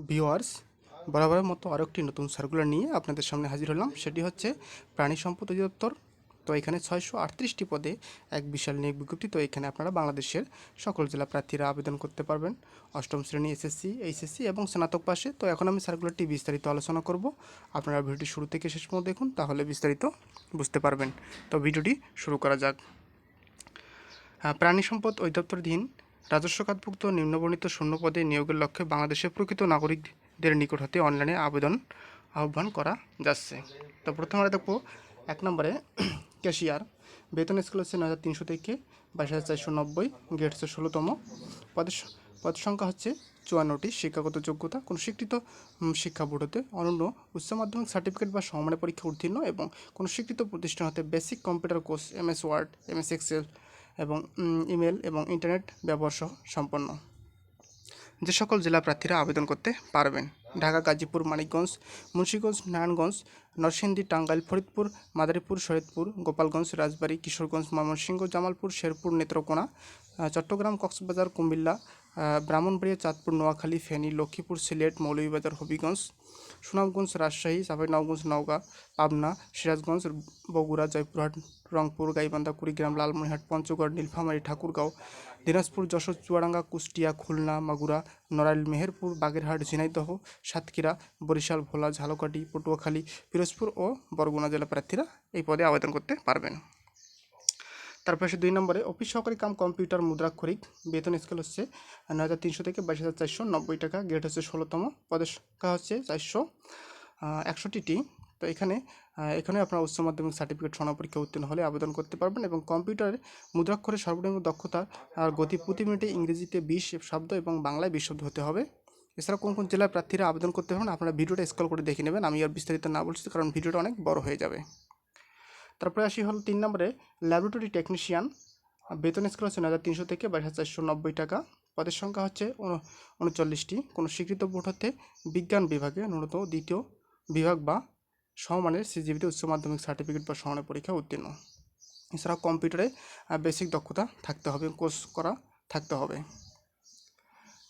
Viewers, বরাবরের মতো আরও একটি নতুন সার্কুলার নিয়ে আপনাদের সামনে হাজির হলাম। সেটি হচ্ছে প্রাণী সম্পদ অধিদপ্তর। তো এখানে 638টি পদে এক বিশাল নিয়োগ বিজ্ঞপ্তি। তো এখানে আপনারা বাংলাদেশের সকল জেলা প্রার্থীরা আবেদন করতে পারবেন, অষ্টম শ্রেণী, এসএসসি, এইচএসসি এবং স্নাতক পাশে। তো এখন আমি সার্কুলারটি বিস্তারিত আলোচনা করব। আপনারা ভিডিওটি শুরু থেকে শেষ পর্যন্ত দেখুন, তাহলে বিস্তারিত বুঝতে পারবেন। তো ভিডিওটি শুরু করা যাক। প্রাণী সম্পদ অধিদপ্তরাধীন রাজস্ব খাতভুক্ত নিম্নবর্ণিত শূন্য পদে নিয়োগের লক্ষ্যে বাংলাদেশের প্রকৃত নাগরিকদের নিকট হতে অনলাইনে আবেদন আহ্বান করা যাচ্ছে। তো প্রথমে আমরা দেখব 1 নম্বরে ক্যাশিয়ার। বেতন স্কেল হচ্ছে 9,300 থেকে 22,490, গ্রেড হচ্ছে 16তম। পদ সংখ্যা হচ্ছে 54টি। শিক্ষাগত যোগ্যতা কোনো স্বীকৃত শিক্ষা বোর্ড হতে অনন্য উচ্চ মাধ্যমিক সার্টিফিকেট বা সমমানের পরীক্ষা উত্তীর্ণ এবং কোনো স্বীকৃত প্রতিষ্ঠান হতে basic computer course, MS word, MS excel এবং ইমেল এবং ইন্টারনেট ব্যবহার সহ সম্পন্ন। যে সকল জেলা প্রার্থীরা আবেদন করতে পারবেন: ঢাকা, গাজীপুর, মানিকগঞ্জ, মুন্সিগঞ্জ, নারায়ণগঞ্জ, নরসিংদী, টাঙ্গাইল, ফরিদপুর, মাদারীপুর, শরীয়তপুর, গোপালগঞ্জ, রাজবাড়ী, কিশোরগঞ্জ, ময়মনসিংহ, জামালপুর, শেরপুর, নেত্রকোনা, চট্টগ্রাম, কক্সবাজার, কুমিল্লা, ব্রাহ্মণবাড়িয়া, চাঁদপুর, নোয়াখালী, ফেনী, লক্ষ্মীপুর, সিলেট, মৌলভীবাজার, হবিগঞ্জ, সুনামগঞ্জ, রাজশাহী, চাঁপাইনবাবগঞ্জ, নওগাঁ, পাবনা, সিরাজগঞ্জ, বগুড়া, জয়পুরহাট, রংপুর, গাইবান্ধা, কুড়িগ্রাম, লালমনিরহাট, পঞ্চগড়, নীলফামারী, ঠাকুরগাঁও, দিনাজপুর, যশোর, চুয়াডাঙ্গা, কুষ্টিয়া, খুলনা, মাগুরা, নড়াইল, মেহেরপুর, বাগেরহাট, ঝিনাইদহ, সাতক্ষীরা, বরিশাল, ভোলা, ঝালকাঠি, পটুয়াখালী, পিরোজপুর ও বরগুনা জেলা প্রার্থীরা এই পদে আবেদন করতে পারবেন। তারপর আসে 2 নম্বরে অফিস সহকারী কাম কম্পিউটার মুদ্রাক্ষরিক। বেতন স্কেল হচ্ছে 9,300 থেকে 22,490 টাকা, গ্রেড হচ্ছে 16তম। পদের সংখ্যা হচ্ছে 461টি। তো এখানে আপনারা উচ্চ মাধ্যমিক সার্টিফিকেট সনদ পরীক্ষা উত্তীর্ণ হলে আবেদন করতে পারবেন এবং কম্পিউটারে মুদ্রাক্ষরের সর্বনিম্ন দক্ষতা আর গতি প্রতি মিনিটে ইংরেজিতে 20 শব্দ এবং বাংলায় 20 শব্দ হতে হবে। এছাড়া কোন কোন জেলার প্রার্থীরা আবেদন করতে পারবেন আপনারা ভিডিওটা স্ক্রল করে দেখে নেবেন। আমি আর বিস্তারিত না বলছি, কারণ ভিডিওটা অনেক বড় হয়ে যাবে। তারপরে আসি হলো 3 নম্বরে ল্যাবরেটরি টেকনিশিয়ান। বেতন স্কেল হচ্ছে 9,300 থেকে 22,490 টাকা। পদের সংখ্যা হচ্ছে 39টি। কোনো স্বীকৃত বোর্ড হতে বিজ্ঞান বিভাগে ন্যূনতম দ্বিতীয় বিভাগ বা সমমানের সিজিপিতে উচ্চ মাধ্যমিক সার্টিফিকেট বা সমানের পরীক্ষা উত্তীর্ণ। এছাড়াও কম্পিউটারে বেসিক দক্ষতা থাকতে হবে, কোর্স করা থাকতে হবে।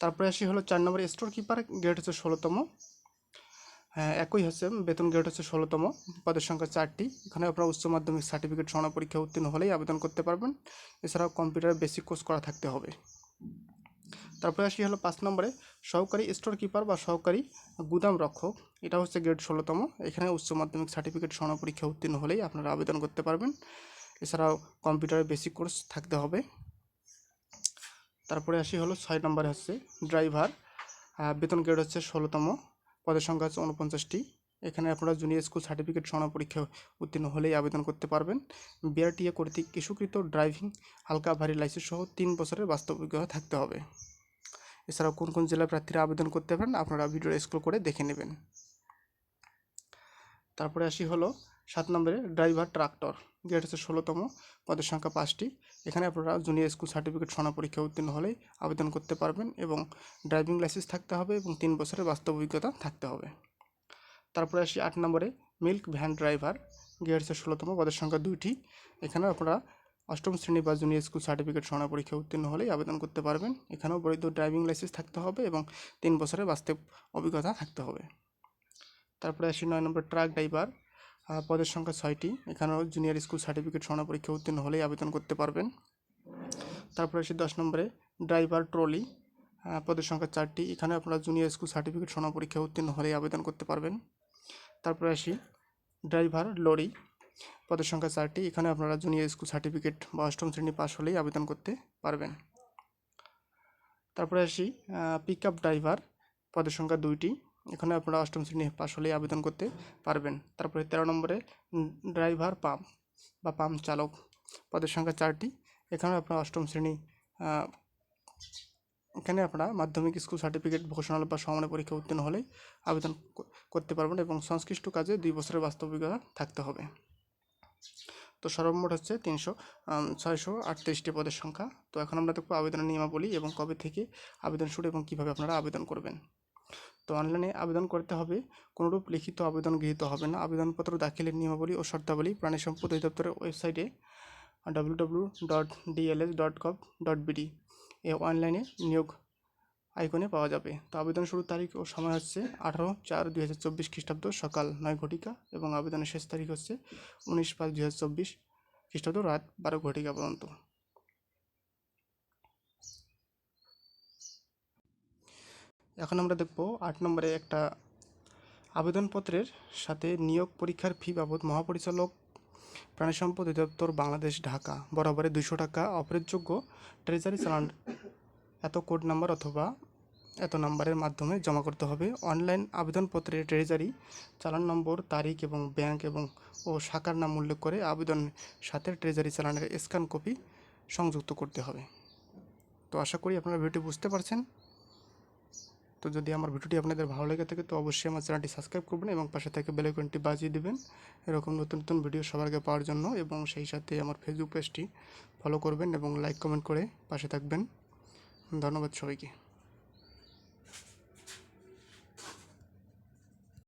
তারপরে আসি হলো 4 নম্বরে স্টোর কিপার। গ্রেড হচ্ছে 16তম। একই হচ্ছে বেতন, গ্রেড হচ্ছে 16তম। পদের সংখ্যা 4টি। এখানে আপনারা উচ্চ মাধ্যমিক সার্টিফিকেট সনদ পরীক্ষা উত্তীর্ণ হলেই আবেদন করতে পারবেন। এছাড়াও কম্পিউটারে বেসিক কোর্স করা থাকতে হবে। তারপরে আসি হলো 5 নম্বরে সহকারী স্টোর কিপার বা সহকারী গুদাম রক্ষক। এটা হচ্ছে গ্রেড 16তম। এখানে উচ্চ মাধ্যমিক সার্টিফিকেট সনদ পরীক্ষা উত্তীর্ণ হলেই আপনারা আবেদন করতে পারবেন। এছাড়াও কম্পিউটারে বেসিক কোর্স থাকতে হবে। তারপরে আসি হলো 6 নম্বরে হচ্ছে ড্রাইভার। বেতন গ্রেড হচ্ছে 16তম। পদের সংখ্যা হচ্ছে 49টি। এখানে আপনারা জুনিয়র স্কুল সার্টিফিকেট সনদ পরীক্ষা উত্তীর্ণ হলেই আবেদন করতে পারবেন। বিআরটিএ কর্তৃক ইস্যুকৃত ড্রাইভিং হালকা ভারী লাইসেন্স সহ 3 বছরের বাস্তব অভিজ্ঞতা থাকতে হবে। এছাড়াও কোন কোন জেলার প্রার্থীরা আবেদন করতে পারেন আপনারা ভিডিও স্ক্রল করে দেখে নেবেন। তারপরে আসি হলো 7 নম্বরে ড্রাইভার ট্রাক্টর। গ্রেড হচ্ছে 16তম। পদের সংখ্যা 5টি। এখানে আপনারা জুনিয়র স্কুল সার্টিফিকেট সনদ পরীক্ষা উত্তীর্ণ হলেই আবেদন করতে পারবেন এবং ড্রাইভিং লাইসেন্স থাকতে হবে এবং 3 বছরের বাস্তব অভিজ্ঞতা থাকতে হবে। তারপরে আসি 8 নম্বরে মিল্ক ভ্যান ড্রাইভার। গ্রেড হচ্ছে 16তম। পদের সংখ্যা 2টি। এখানে আপনারা অষ্টম শ্রেণী বা জুনিয়র স্কুল সার্টিফিকেট সনদ পরীক্ষা উত্তীর্ণ হলেই আবেদন করতে পারবেন। এখানেও বৈধ ড্রাইভিং লাইসেন্স থাকতে হবে এবং 3 বছরের বাস্তব অভিজ্ঞতা থাকতে হবে। তারপরে আসি 9 নম্বর ট্রাক ড্রাইভার। পদের সংখ্যা 6টি। এখানেও জুনিয়র স্কুল সার্টিফিকেট সনদ পরীক্ষা উত্তীর্ণ হলেই আবেদন করতে পারবেন। তারপরে আসি 10 নম্বরে ড্রাইভার ট্রলি। পদের সংখ্যা 4টি। এখানে আপনারা জুনিয়র স্কুল সার্টিফিকেট সনদ পরীক্ষা উত্তীর্ণ হলেই আবেদন করতে পারবেন। তারপরে আসি ড্রাইভার লরি। পদের সংখ্যা 4টি। এখানে আপনারা জুনিয়র স্কুল সার্টিফিকেট বা অষ্টম শ্রেণী পাস হলেই আবেদন করতে পারবেন। তারপরে আসি পিক আপ ড্রাইভার। পদের সংখ্যা 2টি। এখানে আপনারা অষ্টম শ্রেণী পাস হলেই আবেদন করতে পারবেন। তারপরে 13 নম্বরে ড্রাইভার পাম্প বা পাম্প চালক। পদের সংখ্যা 4টি। এখানে আপনারা অষ্টম শ্রেণী এখানে আপনারা মাধ্যমিক স্কুল সার্টিফিকেট ভোকেশনাল বা সমমানের পরীক্ষা উত্তীর্ণ হলেই আবেদন করতে পারবেন এবং সংশ্লিষ্ট কাজে 2 বছরের বাস্তব অভিজ্ঞতা থাকতে হবে। তো সর্বমোট হচ্ছে 638টি পদের সংখ্যা। তো এখন আমরা দেখব আবেদনের নিয়মাবলী এবং কবে থেকে আবেদন শুরু এবং কীভাবে আপনারা আবেদন করবেন। তো অনলাইনে আবেদন করতে হবে, কোনোরূপ লিখিত আবেদন গৃহীত হবে না। আবেদনপত্র দাখিলের নিয়মাবলী ও শর্তাবলী প্রাণী সম্পদ অধিদপ্তরের ওয়েবসাইটে www.dls.gov.bd এ অনলাইনে নিয়োগ আইকনে পাওয়া যাবে। তো আবেদন শুরুর তারিখ ও সময় হচ্ছে 18/4/2024 খ্রিস্টাব্দ সকাল 9 ঘটিকা এবং আবেদনের শেষ তারিখ হচ্ছে 19/5/2024 খ্রিস্টাব্দ রাত 12 ঘটিকা পর্যন্ত। এখন আমরা দেখব 8 নম্বরে একটা আবেদনপত্রের সাথে নিয়োগ পরীক্ষার ফি বাবদ মহাপরিচালক প্রাণী সম্পদ অধিদপ্তর বাংলাদেশ ঢাকা বরাবরে 200 টাকা অপরিহার্যযোগ্য ট্রেজারি চালান এত কোড নাম্বার অথবা এত নাম্বারের মাধ্যমে জমা করতে হবে। অনলাইন আবেদনপত্রে ট্রেজারি চালান নম্বর, তারিখ এবং ব্যাংক ও শাখার নাম উল্লেখ করে আবেদনের সাথে ট্রেজারি চালানের স্ক্যান কপি সংযুক্ত করতে হবে। তো আশা করি আপনারা ভিডিওটি বুঝতে পারছেন। তো যদি আমার ভিডিওটি আপনাদের ভালো লেগে থাকে তো অবশ্যই আমার চ্যানেলটি সাবস্ক্রাইব করবেন এবং পাশে থেকে বেল আইকনটি বাজিয়ে দেবেন এরকম নতুন নতুন ভিডিও সবার আগে পাওয়ার জন্য, এবং সেই সাথে আমার ফেসবুক পেজটি ফলো করবেন এবং লাইক কমেন্ট করে পাশে থাকবেন। ধন্যবাদ সবাইকে।